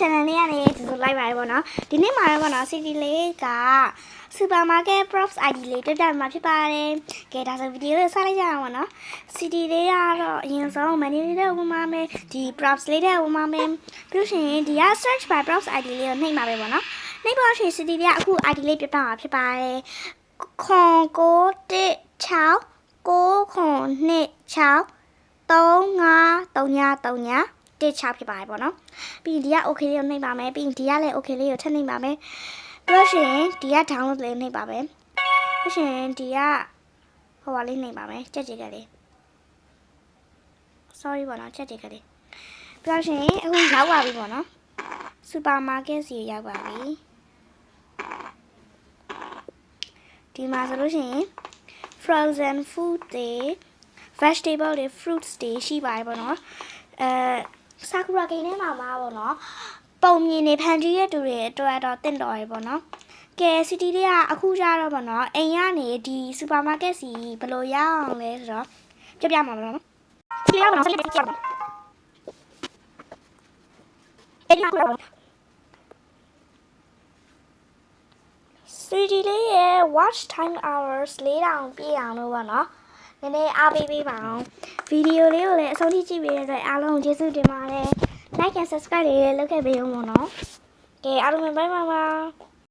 channel လေးကနေဒီလိုလိုက်ပါတယ်ပေါ့နော်ဒီနေ့မှာတော့ပေါ့နော် city လေးက supermarket props ID လေးတက်တက်မှာဖြစ်ပါတယ်ကဲဒါဆိုဗီဒီယိုလေးစလိုက်ကြအောင်ပေါ့နော် city လေးကတော့အရင်ဆုံး menu လေးတဲ့ဝင်ပါမယ်ဒီ props လေးတဲ့ဝင်ပါမယ်ပြီးလို့ရှိရင်ဒီက search by props ID လေးကိုနှိပ်မှာပဲပေါ့နော်နှိပ်ပါလို့ရှိရင် city လေးကအခု ID လေးပြပမှာဖြစ်ပါတယ်ခွန်9 1 6 9 9 2 6 3539တစ်ချဖြစ်ပါတယ်ပေါ့နော်ပြီးဒီက okay လေးကိုနှိပ်ပါမယ်ပြီးဒီကလည်း okay လေးကိုထပ်နှိပ်ပါမယ်ပြီးလို့ရှိရင်ဒီက download လေးနှိပ်ပါမယ်ပြီးရှင်ဒီကဟိုပါလေးနှိပ်ပါမယ်ကြက်ကြက်ကလေး sorry ပေါ့နော်ကြက်ကြက်ကလေးပြီးလို့ရှိရင်အခုရောက်ပါပြီပေါ့နော် supermarket စီရောက်ပါပြီဒီမှာဆိုလို့ရှိရင် frozen food တွေ vegetable တွေ fruits တွေရှိပါတယ်ပေါ့နော်sakura ဂိမ်းထဲမှာပါပေါ့နော်ပုံမြင်နေဖန်တီးရတူတွေအတွက်တော့တင့်တော်ရပေါ့နော်ကဲ city တွေကအခုကြတော့ပေါ့နော်အိမ်ကနေဒီ supermarket စီဘယ်လိုရအောင်လဲဆိုတော့ပြမှာပေါ့နော်ဒီရောက်ပါတော့ဆက်လက်ကြည့်ပါအဲ့ဒီမှာ city လေးရဲ့ watch time hours 4000ပြည့်အောင်လို့ပေါ့နော်နည်းနည်းအားပေးပါအောင်ဗီဒီယိုလေးကိုလည်းအဆုံးထိကြည့်ပေးတဲ့အတွက်အားလုံးကျေးဇူးတင်ပါတယ် like and subscribe လေးလုပ်ခဲ့ပေးဦးမို့နော်ကဲအားလုံးပဲ bye bye